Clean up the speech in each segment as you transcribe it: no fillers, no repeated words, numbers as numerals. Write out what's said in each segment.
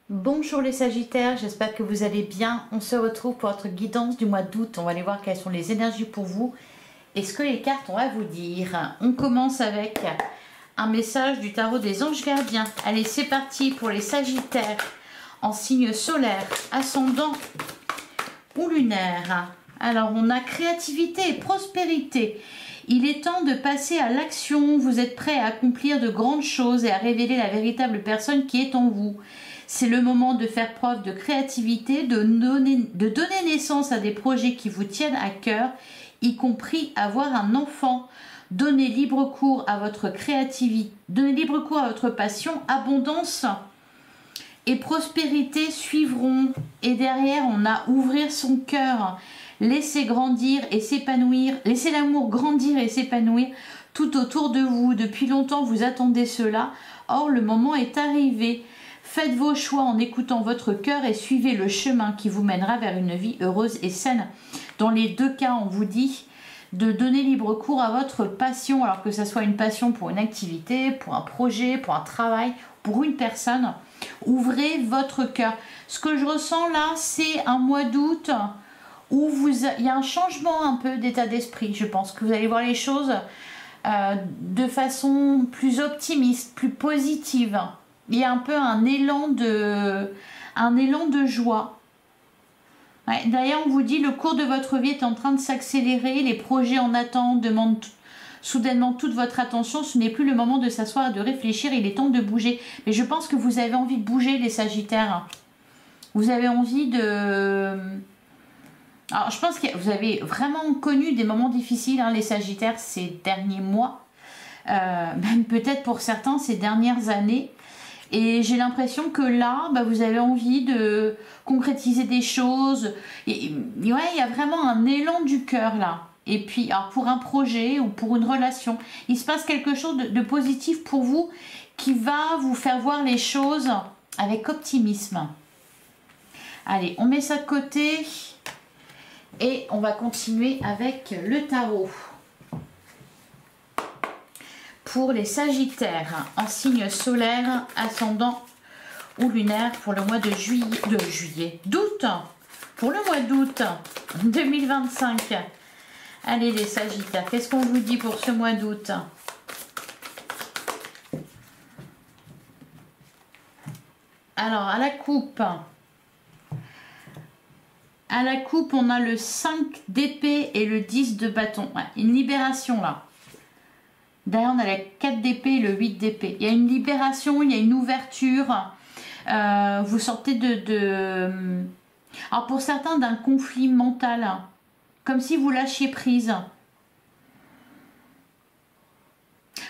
Bonjour les Sagittaires, j'espère que vous allez bien. On se retrouve pour votre guidance du mois d'août. On va aller voir quelles sont les énergies pour vous et ce que les cartes ont à vous dire. On commence avec un message du tarot des anges gardiens. Allez, c'est parti pour les Sagittaires en signe solaire, ascendant ou lunaire. Alors, on a créativité et prospérité. Il est temps de passer à l'action. Vous êtes prêts à accomplir de grandes choses et à révéler la véritable personne qui est en vous. C'est le moment de faire preuve de créativité, de donner naissance à des projets qui vous tiennent à cœur, y compris avoir un enfant. Donnez libre cours à votre créativité, donnez libre cours à votre passion, abondance et prospérité suivront. Et derrière, on a ouvrir son cœur, laisser grandir et s'épanouir, laisser l'amour grandir et s'épanouir tout autour de vous. Depuis longtemps, vous attendez cela. Or, le moment est arrivé. Faites vos choix en écoutant votre cœur et suivez le chemin qui vous mènera vers une vie heureuse et saine. Dans les deux cas, on vous dit de donner libre cours à votre passion, alors que ce soit une passion pour une activité, pour un projet, pour un travail, pour une personne. Ouvrez votre cœur. Ce que je ressens là, c'est un mois d'août où il y a un changement un peu d'état d'esprit. Je pense que vous allez voir les choses de façon plus optimiste, plus positive. Il y a un peu un élan de joie. Ouais, d'ailleurs, on vous dit le cours de votre vie est en train de s'accélérer. Les projets en attente demandent soudainement toute votre attention. Ce n'est plus le moment de s'asseoir et de réfléchir. Il est temps de bouger. Mais je pense que vous avez envie de bouger, les Sagittaires. Vous avez envie de... Alors, je pense que vous avez vraiment connu des moments difficiles, hein, les Sagittaires, ces derniers mois. Même peut-être pour certains, ces dernières années. Et j'ai l'impression que là, vous avez envie de concrétiser des choses. Et, ouais, il y a vraiment un élan du cœur là. Et puis, alors pour un projet ou pour une relation, il se passe quelque chose de positif pour vous qui va vous faire voir les choses avec optimisme. Allez, on met ça de côté et on va continuer avec le tarot. Pour les Sagittaires en signe solaire, ascendant ou lunaire pour le mois de d'août, pour le mois d'août 2025. Allez les Sagittaires, qu'est-ce qu'on vous dit pour ce mois d'août? Alors à la coupe, on a le 5 d'épée et le 10 de bâton. Ouais, une libération là. Derrière, on a la 4 d'épée et le 8 d'épée. Il y a une libération, il y a une ouverture. Vous sortez alors pour certains, d'un conflit mental. Comme si vous lâchiez prise.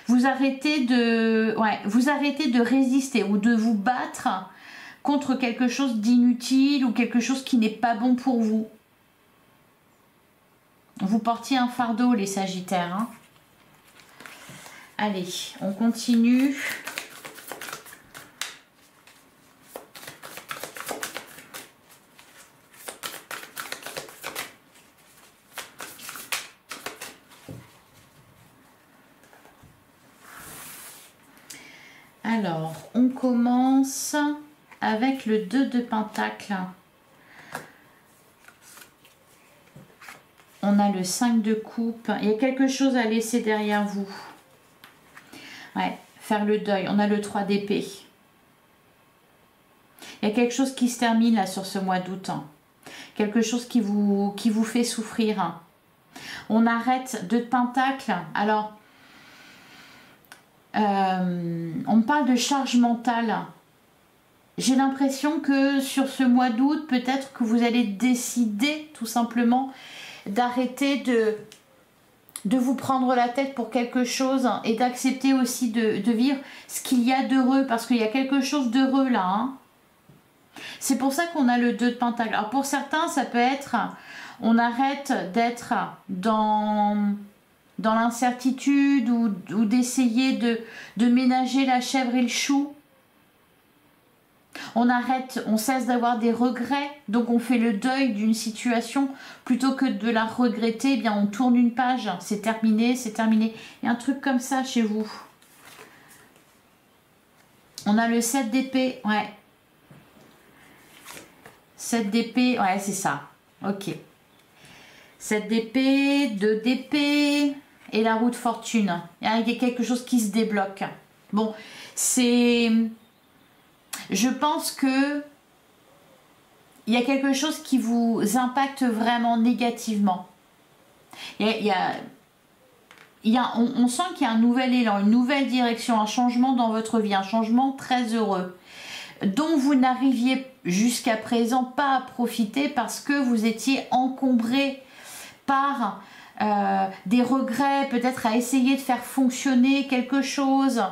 Vous arrêtez de résister ou de vous battre contre quelque chose d'inutile ou quelque chose qui n'est pas bon pour vous. Vous portiez un fardeau, les Sagittaires, hein. Allez, on continue. Alors, on commence avec le 2 de Pentacle. On a le 5 de coupe. Il y a quelque chose à laisser derrière vous. Ouais, faire le deuil. On a le 3 d'épée. Il y a quelque chose qui se termine là sur ce mois d'août. Quelque chose qui vous fait souffrir. On arrête 2 de Pentacle. Alors, on parle de charge mentale. J'ai l'impression que sur ce mois d'août, peut-être que vous allez décider tout simplement d'arrêter de vous prendre la tête pour quelque chose et d'accepter aussi de vivre ce qu'il y a d'heureux, parce qu'il y a quelque chose d'heureux là, hein. C'est pour ça qu'on a le 2 de Pentacle. Alors pour certains, ça peut être, on arrête d'être dans l'incertitude ou d'essayer de ménager la chèvre et le chou. On cesse d'avoir des regrets, donc on fait le deuil d'une situation plutôt que de la regretter. Eh bien, on tourne une page, c'est terminé, c'est terminé. Il y a un truc comme ça chez vous. On a le 7 d'épée, ouais. 7 d'épée, ouais, c'est ça. Ok. 7 d'épée, 2 d'épée et la roue de fortune. Il y a quelque chose qui se débloque. Bon, c'est... Je pense que il y a quelque chose qui vous impacte vraiment négativement. On sent qu'il y a un nouvel élan, une nouvelle direction, un changement dans votre vie, un changement très heureux, dont vous n'arriviez jusqu'à présent pas à profiter parce que vous étiez encombré par des regrets, peut-être à essayer de faire fonctionner quelque chose,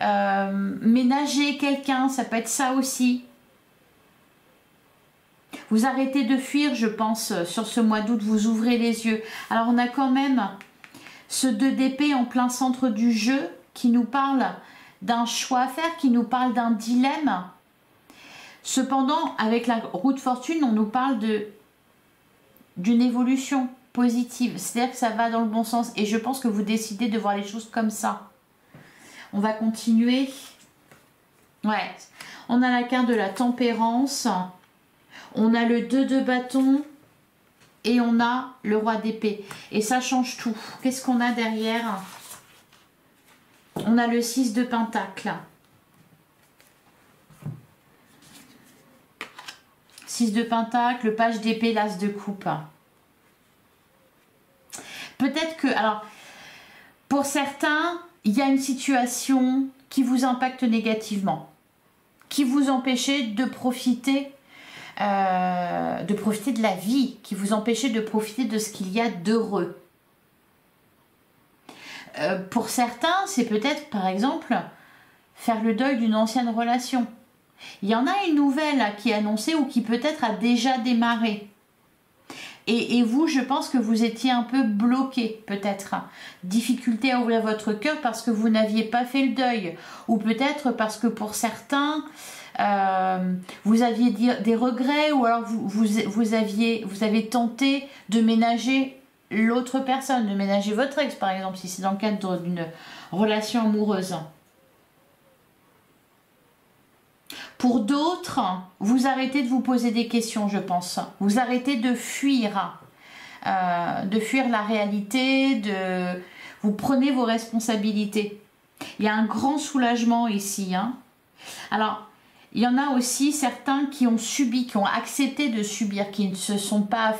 ménager quelqu'un, ça peut être ça aussi. Vous arrêtez de fuir, je pense, sur ce mois d'août, vous ouvrez les yeux. Alors on a quand même ce 2 d'épée en plein centre du jeu qui nous parle d'un choix à faire, qui nous parle d'un dilemme. Cependant, avec la roue de fortune, on nous parle d'une évolution positive. C'est-à-dire que ça va dans le bon sens. Et je pense que vous décidez de voir les choses comme ça. On va continuer. Ouais. On a la carte de la tempérance. On a le 2 de bâton. Et on a le roi d'épée. Et ça change tout. Qu'est-ce qu'on a derrière? On a le 6 de pentacle. 6 de pentacle, le page d'épée, l'as de coupe. Peut-être que, alors, pour certains, il y a une situation qui vous impacte négativement, qui vous empêchez de profiter de la vie, qui vous empêchez de profiter de ce qu'il y a d'heureux. Pour certains, c'est peut-être, par exemple, faire le deuil d'une ancienne relation. Il y en a une nouvelle qui est annoncée ou qui peut-être a déjà démarré. Et vous, je pense que vous étiez un peu bloqué, peut-être. Difficulté à ouvrir votre cœur parce que vous n'aviez pas fait le deuil. Ou peut-être parce que pour certains, vous aviez des regrets ou alors vous avez tenté de ménager l'autre personne, de ménager votre ex, par exemple, si c'est dans le cadre d'une relation amoureuse. Pour d'autres, vous arrêtez de vous poser des questions, je pense. Vous arrêtez de fuir la réalité, vous prenez vos responsabilités. Il y a un grand soulagement ici. Hein. Alors, il y en a aussi certains qui ont subi, qui ont accepté de subir, qui ne se sont pas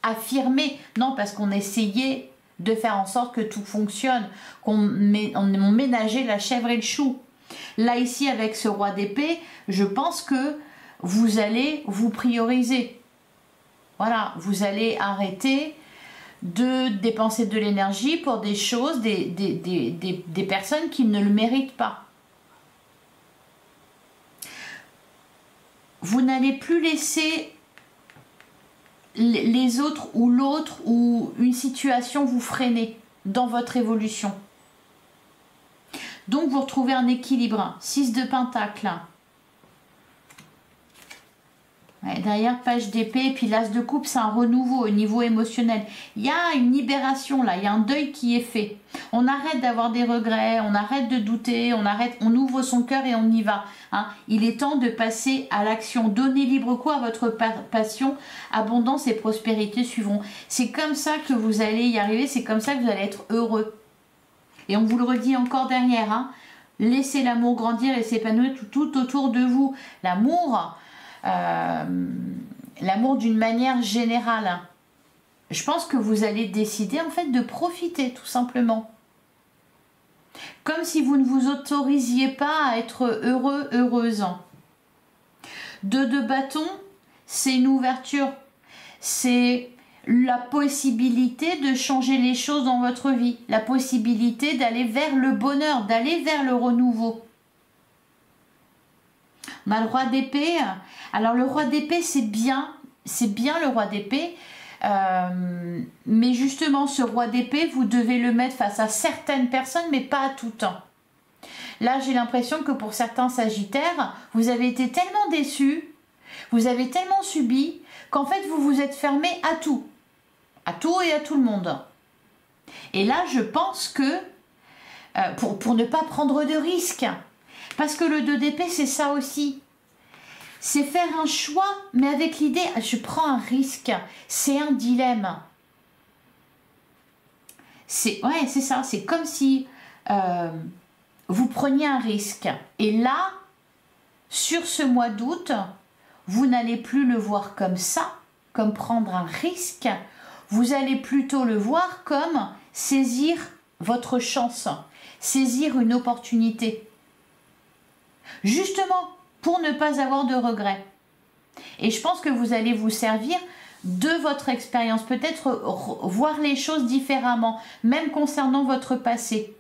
affirmés. Non, parce qu'on essayait de faire en sorte que tout fonctionne, qu'on ménageait la chèvre et le chou. Là, ici, avec ce roi d'épée, je pense que vous allez vous prioriser. Voilà, vous allez arrêter de dépenser de l'énergie pour des choses, des personnes qui ne le méritent pas. Vous n'allez plus laisser les autres ou l'autre ou une situation vous freiner dans votre évolution. Donc, vous retrouvez un équilibre. 6 de pentacle. Ouais, derrière, page d'épée. Puis l'as de coupe, c'est un renouveau au niveau émotionnel. Il y a une libération là. Il y a un deuil qui est fait. On arrête d'avoir des regrets. On arrête de douter. On ouvre son cœur et on y va. Hein. Il est temps de passer à l'action. Donnez libre cours à votre passion. Abondance et prospérité suivront. C'est comme ça que vous allez y arriver. C'est comme ça que vous allez être heureux. Et on vous le redit encore derrière, hein, laissez l'amour grandir et s'épanouir tout autour de vous. L'amour d'une manière générale. Je pense que vous allez décider en fait de profiter tout simplement. Comme si vous ne vous autorisiez pas à être heureux, heureuse. 2 de bâton, c'est une ouverture. C'est la possibilité de changer les choses dans votre vie, la possibilité d'aller vers le bonheur, d'aller vers le renouveau. On a le roi d'épée. Alors le roi d'épée, c'est bien le roi d'épée, mais justement ce roi d'épée, vous devez le mettre face à certaines personnes, mais pas à tout temps. Là, j'ai l'impression que pour certains sagittaires, vous avez été tellement déçus, vous avez tellement subi, qu'en fait vous vous êtes fermé à tout et à tout le monde. Et là, je pense que pour ne pas prendre de risques, parce que le 2 d'épée, c'est ça aussi. c'est faire un choix, mais avec l'idée, je prends un risque. C'est un dilemme. Ouais, c'est ça. C'est comme si vous preniez un risque. Et là, sur ce mois d'août, vous n'allez plus le voir comme ça, comme prendre un risque. Vous allez plutôt le voir comme saisir votre chance, saisir une opportunité. Justement, pour ne pas avoir de regrets. Et je pense que vous allez vous servir de votre expérience, peut-être voir les choses différemment, même concernant votre passé.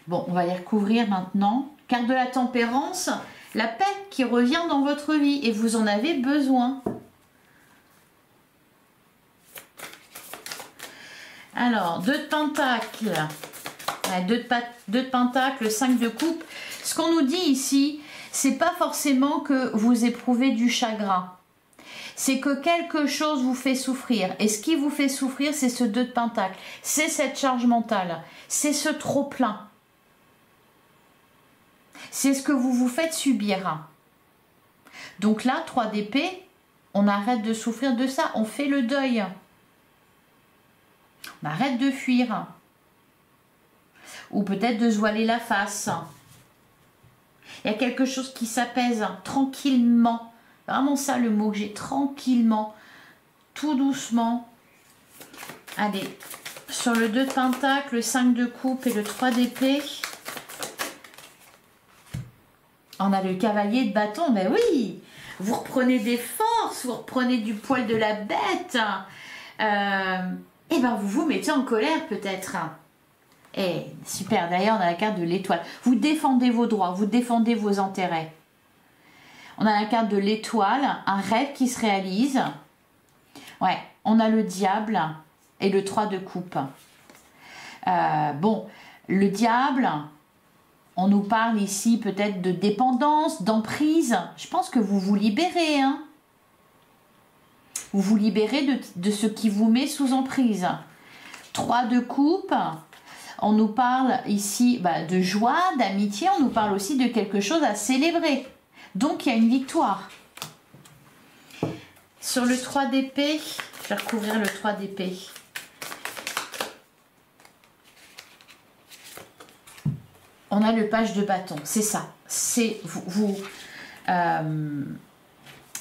Bon, on va les recouvrir maintenant. Carte de la tempérance, la paix qui revient dans votre vie et vous en avez besoin. Alors, 2 de pentacles. 2 de pentacles, 5 de coupe. Ce qu'on nous dit ici, c'est pas forcément que vous éprouvez du chagrin. C'est que quelque chose vous fait souffrir. Et ce qui vous fait souffrir, c'est ce 2 de pentacles. C'est cette charge mentale. C'est ce trop-plein. C'est ce que vous vous faites subir. Donc là, 3 d'épée, on arrête de souffrir de ça. On fait le deuil. On arrête de fuir. Ou peut-être de se voiler la face. Il y a quelque chose qui s'apaise tranquillement. Vraiment ça le mot que j'ai, tranquillement, tout doucement. Allez, sur le 2 de pentacle, le 5 de coupe et le 3 d'épée, on a le cavalier de bâton. Ben oui, vous reprenez des forces, vous reprenez du poil de la bête. Et ben vous vous mettez en colère peut-être. Et super, d'ailleurs on a la carte de l'étoile. Vous défendez vos droits, vous défendez vos intérêts. On a la carte de l'étoile, un rêve qui se réalise. Ouais, on a le diable et le 3 de coupe. Bon, le diable, on nous parle ici peut-être de dépendance, d'emprise. Je pense que vous vous libérez. Hein. Vous vous libérez de ce qui vous met sous emprise. 3 de coupe. On nous parle ici de joie, d'amitié, on nous parle aussi de quelque chose à célébrer. Donc, il y a une victoire. Sur le 3 d'épée, je vais recouvrir le 3 d'épée. On a le page de bâton, c'est ça. C'est vous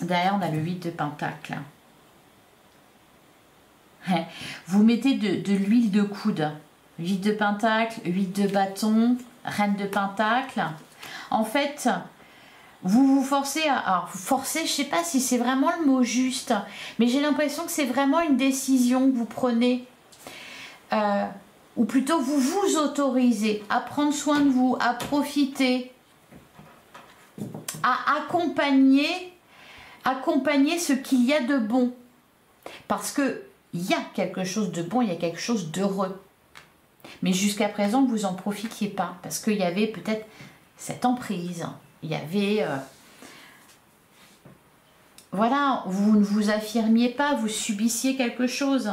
derrière, on a le 8 de pentacle. Vous mettez de l'huile de coude. 8 de pentacle, 8 de bâton, reine de pentacle. En fait, vous vous forcez à... Alors, vous forcez, je ne sais pas si c'est vraiment le mot juste, mais j'ai l'impression que c'est vraiment une décision que vous prenez. Ou plutôt, vous vous autorisez à prendre soin de vous, à profiter, à accompagner ce qu'il y a de bon. Parce qu'il y a quelque chose de bon, il y a quelque chose d'heureux. Mais jusqu'à présent, vous n'en profitiez pas. Parce qu'il y avait peut-être cette emprise. Il y avait... voilà, vous ne vous affirmiez pas, vous subissiez quelque chose.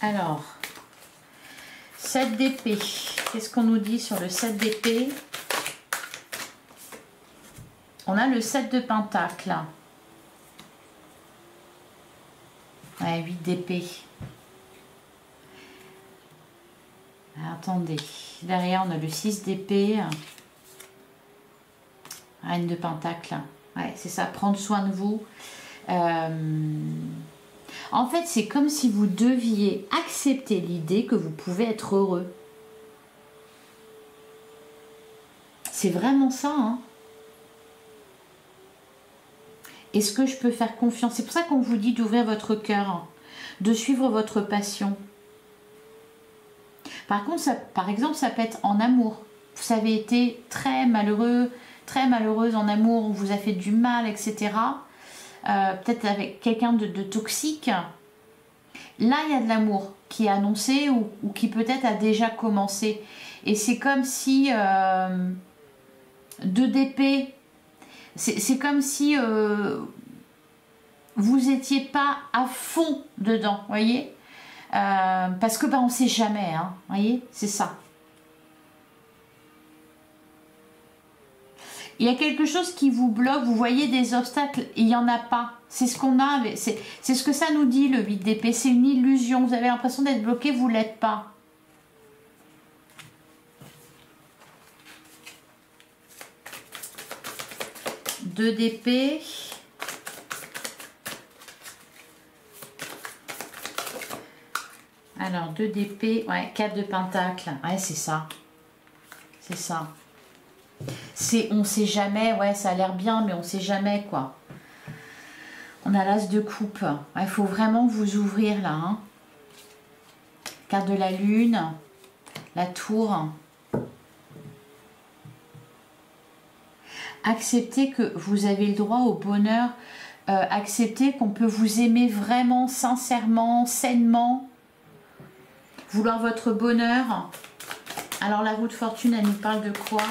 Alors, 7 d'épée. Qu'est-ce qu'on nous dit sur le 7 d'épée? On a le 7 de pentacle. Ouais, 8 d'épée. Attendez. Derrière, on a le 6 d'épée. Reine de pentacle. Ouais, c'est ça, prendre soin de vous. En fait, c'est comme si vous deviez accepter l'idée que vous pouvez être heureux. C'est vraiment ça, hein. Est-ce que je peux faire confiance? C'est pour ça qu'on vous dit d'ouvrir votre cœur, de suivre votre passion. Par contre, par exemple, ça peut être en amour. Vous avez été très malheureux, très malheureuse en amour, on vous a fait du mal, etc. Peut-être avec quelqu'un de toxique. Là, il y a de l'amour qui est annoncé ou qui peut-être a déjà commencé. Et c'est comme si 2 d'épée... C'est comme si vous n'étiez pas à fond dedans, voyez. Parce que on ne sait jamais, hein, vous voyez, c'est ça. Il y a quelque chose qui vous bloque, vous voyez des obstacles, il n'y en a pas. C'est ce qu'on a, c'est ce que ça nous dit le 8 d'épée, c'est une illusion. Vous avez l'impression d'être bloqué, vous ne l'êtes pas. Deux d'épée. Alors, 2 d'épée, ouais, 4 de pentacle. Ouais, c'est ça. C'est ça. On sait jamais, ouais, ça a l'air bien, mais on sait jamais, quoi. On a l'as de coupe. Il faut vraiment vous ouvrir, là. Hein. Carte de la lune. La tour. Acceptez que vous avez le droit au bonheur. Acceptez qu'on peut vous aimer vraiment, sincèrement, sainement. Vouloir votre bonheur. Alors la roue de fortune, elle nous parle de quoi?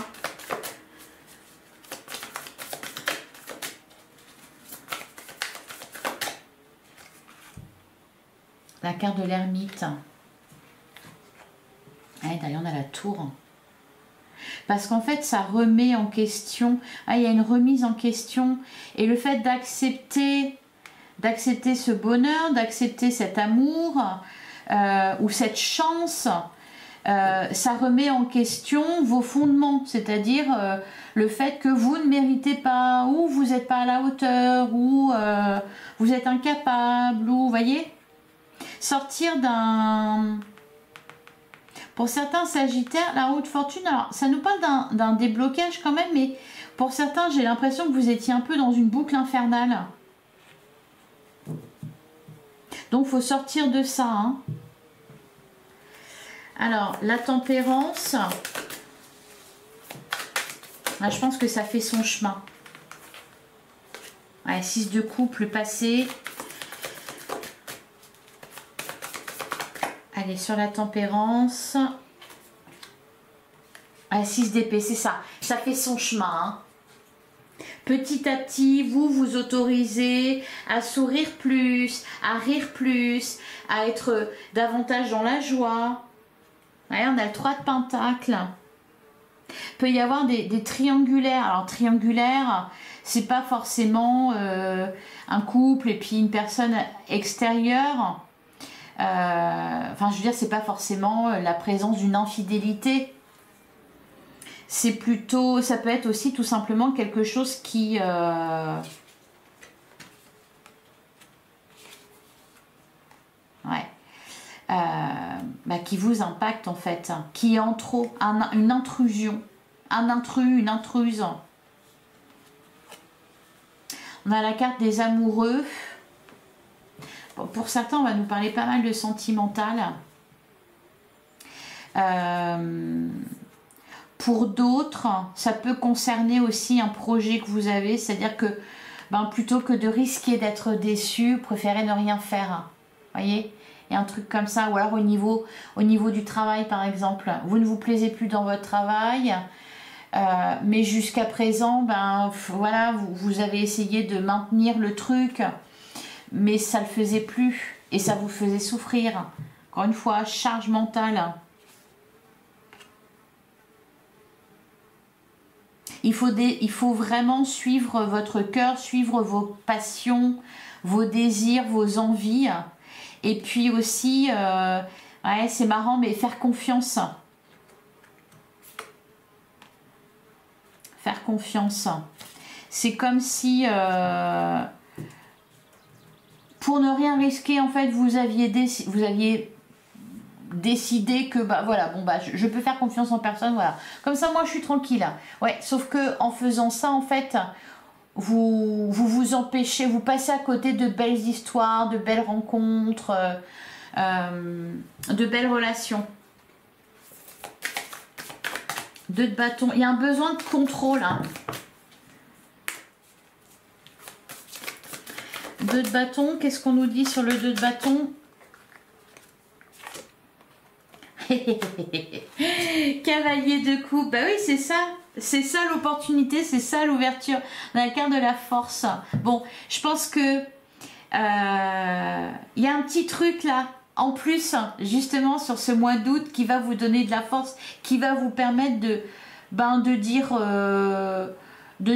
La carte de l'ermite. D'ailleurs, on a la tour. Parce qu'en fait, ça remet en question. Il y a une remise en question. Et le fait d'accepter ce bonheur, d'accepter cet amour... ou cette chance, ça remet en question vos fondements, c'est-à-dire le fait que vous ne méritez pas, ou vous n'êtes pas à la hauteur, ou vous êtes incapable, ou vous voyez, sortir d'un... Pour certains sagittaires, la roue de fortune, alors ça nous parle d'un déblocage quand même, mais pour certains, j'ai l'impression que vous étiez un peu dans une boucle infernale. Donc, il faut sortir de ça. Hein. Alors, la tempérance. Là, je pense que ça fait son chemin. Ouais, 6 de coupe, le passé. Allez, sur la tempérance. Ouais, 6 d'épée, c'est ça. Ça fait son chemin. Hein. Petit à petit, vous vous autorisez à sourire plus, à rire plus, à être davantage dans la joie. Ouais, on a le 3 de pentacle. Il peut y avoir des triangulaires. Alors, triangulaire, c'est pas forcément un couple et puis une personne extérieure. Enfin, je veux dire, c'est pas forcément la présence d'une infidélité. C'est plutôt, ça peut être aussi tout simplement quelque chose qui qui vous impacte en fait, qui est en trop, une intrusion, un intrus, une intruse. On a la carte des amoureux. Bon, pour certains, on va nous parler pas mal de sentimental. Pour d'autres, ça peut concerner aussi un projet que vous avez, c'est-à-dire que plutôt que de risquer d'être déçu, vous préférez ne rien faire. Vous voyez, il y a un truc comme ça, ou alors au niveau du travail par exemple, vous ne vous plaisez plus dans votre travail, mais jusqu'à présent, voilà, vous avez essayé de maintenir le truc, mais ça ne le faisait plus et ça vous faisait souffrir. Encore une fois, charge mentale. Il faut vraiment suivre votre cœur, suivre vos passions, vos désirs, vos envies. Et puis aussi, ouais, c'est marrant, mais faire confiance. Faire confiance. C'est comme si, pour ne rien risquer, en fait, vous aviez décidé que voilà, je peux faire confiance en personne, voilà, comme ça moi je suis tranquille. Ouais, sauf que en faisant ça, en fait, vous empêchez, vous passez à côté de belles histoires, de belles rencontres, de belles relations. 2 de bâton, il y a un besoin de contrôle. Hein. 2 de bâton, qu'est-ce qu'on nous dit sur le 2 de bâton? Cavalier de coupe, bah oui, c'est ça l'opportunité, c'est ça l'ouverture. On a la carte de la force. Bon, je pense que il y a un petit truc là en plus, justement, sur ce mois d'août, qui va vous donner de la force, qui va vous permettre de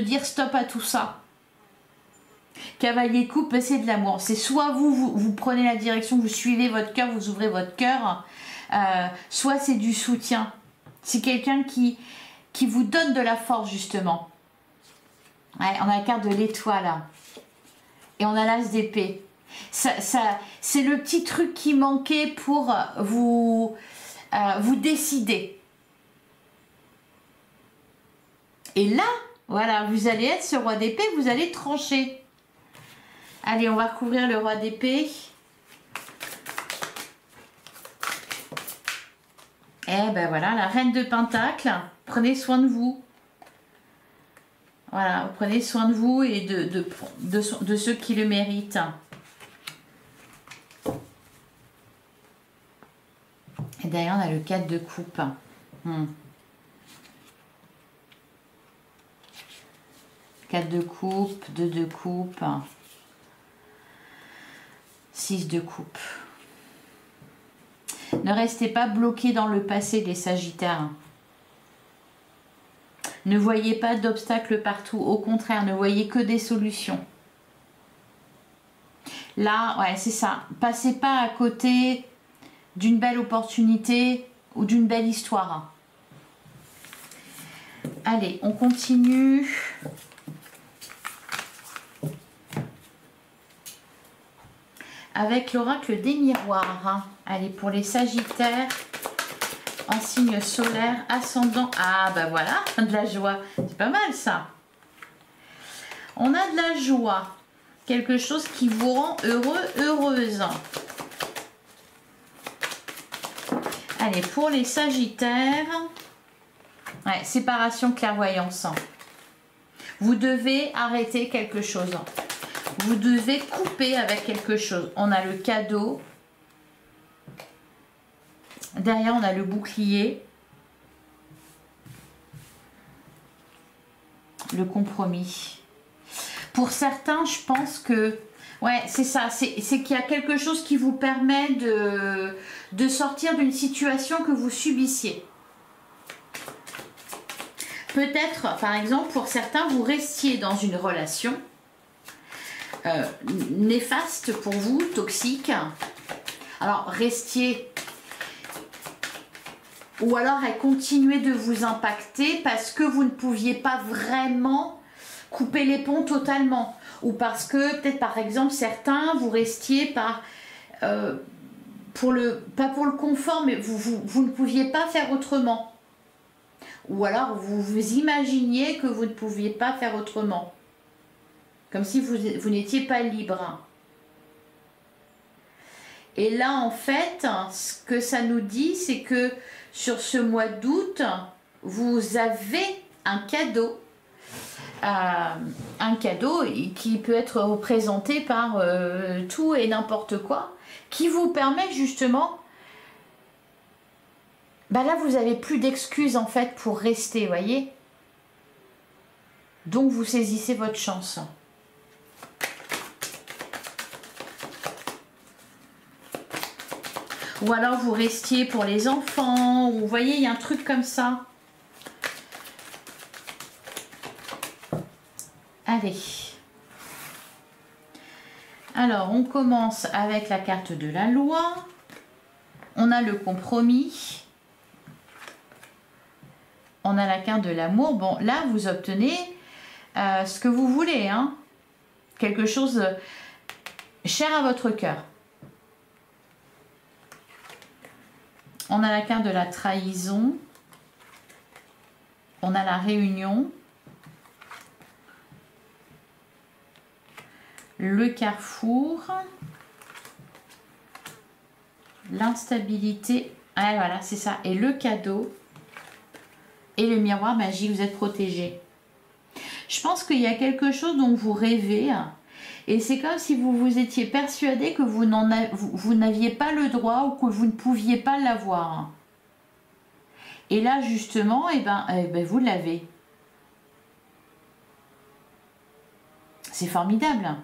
dire stop à tout ça. Cavalier coupe, c'est de l'amour. C'est soit vous prenez la direction, vous suivez votre cœur, vous ouvrez votre cœur, soit c'est du soutien. C'est quelqu'un qui vous donne de la force, justement. Ouais, on a la carte de l'étoile. Et on a l'as d'épée. C'est le petit truc qui manquait pour vous décider. Et là, voilà, vous allez être ce roi d'épée, vous allez trancher. Allez, on va couvrir le roi d'épée. Et ben voilà, la reine de Pentacle. Prenez soin de vous. Voilà, vous prenez soin de vous et de ceux qui le méritent. Et d'ailleurs, on a le 4 de coupe. 4 de coupe, 2 de coupe, 6 de coupe. Ne restez pas bloqués dans le passé, les Sagittaires. Ne voyez pas d'obstacles partout. Au contraire, ne voyez que des solutions. Là, ouais, c'est ça. Passez pas à côté d'une belle opportunité ou d'une belle histoire. Allez, on continue. Avec l'oracle des miroirs. Allez, pour les Sagittaires, en signe solaire, ascendant. Ah, bah voilà, de la joie. C'est pas mal, ça. On a de la joie. Quelque chose qui vous rend heureux, heureuse. Allez, pour les Sagittaires, ouais, séparation, clairvoyance. Vous devez arrêter quelque chose. Vous devez couper avec quelque chose. On a le cadeau. Derrière, on a le bouclier. Le compromis. Pour certains, je pense que... Ouais, c'est ça. C'est qu'il y a quelque chose qui vous permet de sortir d'une situation que vous subissiez. Peut-être, par exemple, pour certains, vous restiez dans une relation néfaste pour vous, toxique. Alors, restiez... Ou alors, elle continuait de vous impacter parce que vous ne pouviez pas vraiment couper les ponts totalement. Ou parce que, peut-être par exemple, certains, vous restiez par... pas pour le confort, mais vous ne pouviez pas faire autrement. Ou alors, vous imaginiez que vous ne pouviez pas faire autrement. Comme si vous n'étiez pas libre. Et là, en fait, ce que ça nous dit, c'est que sur ce mois d'août, vous avez un cadeau. Un cadeau qui peut être représenté par tout et n'importe quoi, qui vous permet justement... Bah là, vous n'avez plus d'excuses en fait pour rester, voyez. Donc, vous saisissez votre chance. Ou alors vous restiez pour les enfants, ou vous voyez, il y a un truc comme ça. Allez. Alors, on commence avec la carte de la loi. On a le compromis. On a la carte de l'amour. Bon, là, vous obtenez ce que vous voulez, hein. Quelque chose cher à votre cœur. On a la carte de la trahison. On a la réunion. Le carrefour. L'instabilité. Ah, voilà, c'est ça. Et le cadeau. Et le miroir magique, vous êtes protégé. Je pense qu'il y a quelque chose dont vous rêvez. Et c'est comme si vous vous étiez persuadé que vous n'aviez pas le droit ou que vous ne pouviez pas l'avoir. Et là, justement, eh ben, vous l'avez. C'est formidable.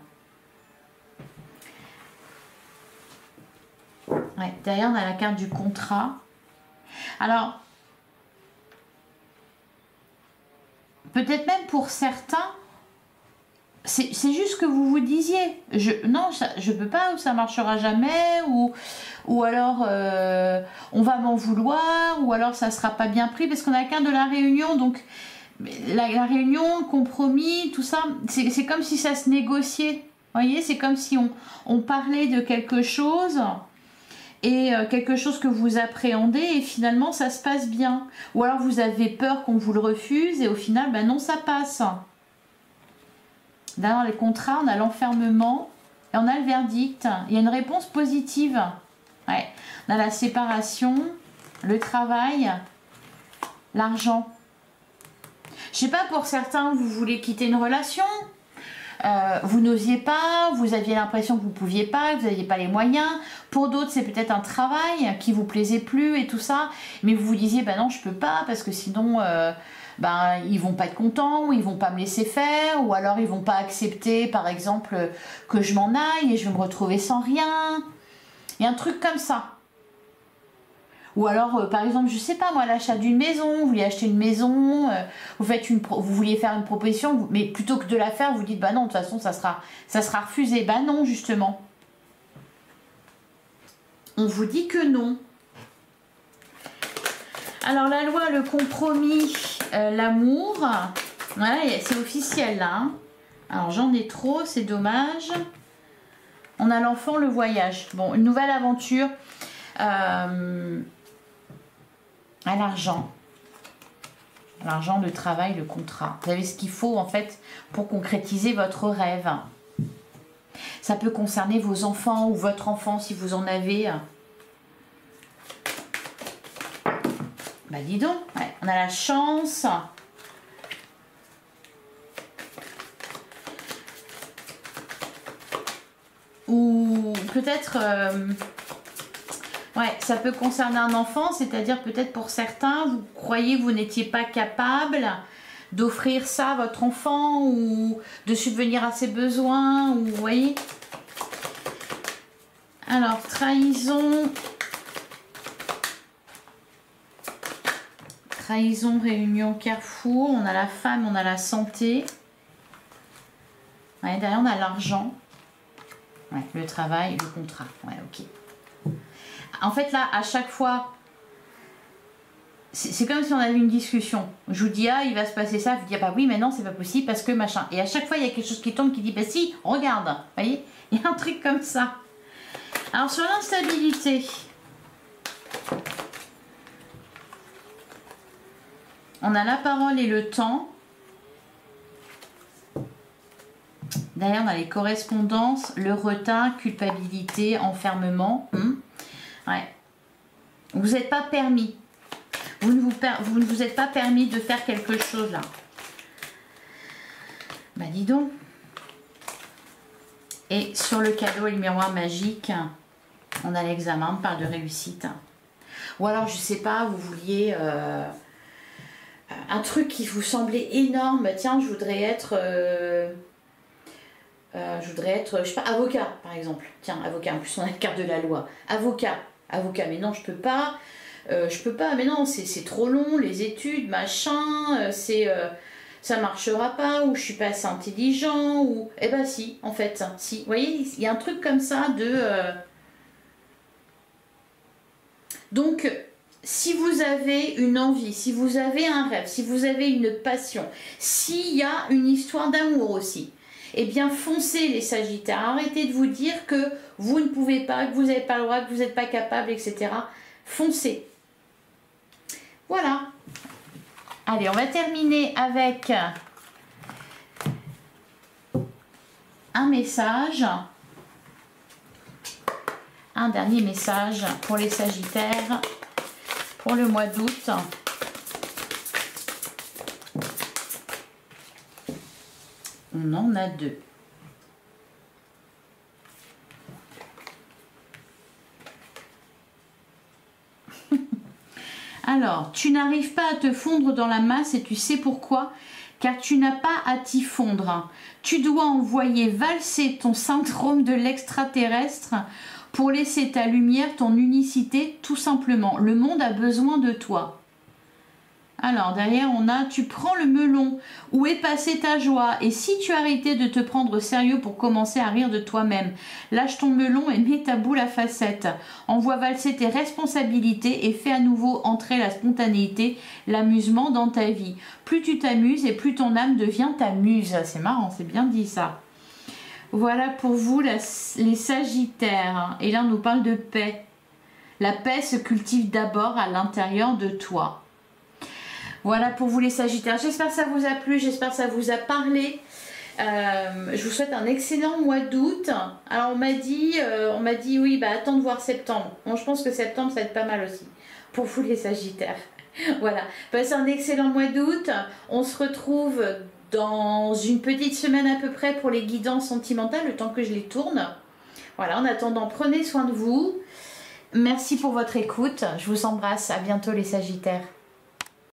Ouais, derrière, on a la carte du contrat. Alors, peut-être même pour certains, c'est juste que vous vous disiez, non, je peux pas, ou ça marchera jamais, ou alors on va m'en vouloir, ou alors ça sera pas bien pris, parce qu'on a la carte de la réunion, donc la réunion, le compromis, tout ça, c'est comme si ça se négociait. Vous voyez, c'est comme si on parlait de quelque chose et quelque chose que vous appréhendez et finalement ça se passe bien. Ou alors vous avez peur qu'on vous le refuse et au final, ben non, ça passe. Dans les contrats, on a l'enfermement et on a le verdict. Il y a une réponse positive. Ouais. On a la séparation, le travail, l'argent. Je sais pas, pour certains, vous voulez quitter une relation. Vous n'osiez pas, vous aviez l'impression que vous ne pouviez pas, que vous n'aviez pas les moyens. Pour d'autres, c'est peut-être un travail qui vous plaisait plus et tout ça, mais vous vous disiez, bah non, je peux pas parce que sinon, ils vont pas être contents, ou ils vont pas me laisser faire, ou alors ils vont pas accepter, par exemple, que je m'en aille et je vais me retrouver sans rien. Il y a un truc comme ça. Ou alors, par exemple, je sais pas moi, l'achat d'une maison, vous voulez acheter une maison, vous vouliez faire une proposition, mais plutôt que de la faire, vous dites, bah non, de toute façon, ça sera refusé. Bah non, justement. On vous dit que non. Alors, la loi, le compromis, l'amour, voilà, c'est officiel, là. Hein. Alors, j'en ai trop, c'est dommage. On a l'enfant, le voyage. Bon, une nouvelle aventure. À l'argent, le travail, le contrat. Vous avez ce qu'il faut en fait pour concrétiser votre rêve. Ça peut concerner vos enfants ou votre enfant si vous en avez. Bah dis donc, ouais, on a la chance. Ou peut-être... ouais, ça peut concerner un enfant, c'est-à-dire peut-être pour certains, vous croyez que vous n'étiez pas capable d'offrir ça à votre enfant ou de subvenir à ses besoins, ou vous voyez. Alors, trahison. Trahison, réunion, carrefour. On a la femme, on a la santé. Ouais, derrière, on a l'argent. Ouais, le travail, le contrat. Ouais, ok. En fait, là, à chaque fois, c'est comme si on avait une discussion. Je vous dis, ah, il va se passer ça. Vous dites, ah, bah oui, mais non, c'est pas possible parce que machin. Et à chaque fois, il y a quelque chose qui tombe qui dit, bah si, regarde. Vous voyez, il y a un truc comme ça. Alors, sur l'instabilité, on a la parole et le temps. Derrière, on a les correspondances, le retard, culpabilité, enfermement. Ouais. Vous n'êtes pas permis. Vous ne vous êtes pas permis de faire quelque chose là. Bah dis donc. Et sur le cadeau et le miroir magique, on a l'examen, on parle de réussite. Ou alors, je sais pas, vous vouliez un truc qui vous semblait énorme. Bah, tiens, je voudrais être, je sais pas, avocat par exemple. Tiens, avocat, en plus on a la carte de la loi. Avocat, mais non, je peux pas, mais non, c'est trop long, les études, machin, ça marchera pas, ou je suis pas assez intelligent, ou, eh ben si, en fait, si, vous voyez, il y a un truc comme ça de, donc, si vous avez une envie, si vous avez un rêve, si vous avez une passion, s'il y a une histoire d'amour aussi, eh bien foncez les Sagittaires, arrêtez de vous dire que vous ne pouvez pas, que vous n'avez pas le droit, que vous n'êtes pas capable, etc. Foncez. Voilà. Allez, on va terminer avec un message. Un dernier message pour les Sagittaires pour le mois d'août. On en a deux. Alors, tu n'arrives pas à te fondre dans la masse et tu sais pourquoi? Car tu n'as pas à t'y fondre. Tu dois envoyer valser ton syndrome de l'extraterrestre pour laisser ta lumière, ton unicité, tout simplement. Le monde a besoin de toi. Alors, derrière, on a « Tu prends le melon. Où est passée ta joie? Et si tu arrêtais de te prendre au sérieux pour commencer à rire de toi-même? Lâche ton melon et mets ta boule à facettes. Envoie valser tes responsabilités et fais à nouveau entrer la spontanéité, l'amusement dans ta vie. Plus tu t'amuses et plus ton âme devient ta muse. » C'est marrant, c'est bien dit ça. Voilà pour vous les Sagittaires. Et là, on nous parle de paix. La paix se cultive d'abord à l'intérieur de toi. Voilà pour vous les Sagittaires, j'espère que ça vous a plu, j'espère que ça vous a parlé. Je vous souhaite un excellent mois d'août. Alors on m'a dit oui, bah attends de voir septembre. Bon, je pense que septembre ça va être pas mal aussi pour vous les Sagittaires. Voilà, passez un excellent mois d'août. On se retrouve dans une petite semaine à peu près pour les guidances sentimentales, le temps que je les tourne. Voilà, en attendant, prenez soin de vous. Merci pour votre écoute, je vous embrasse, à bientôt les Sagittaires.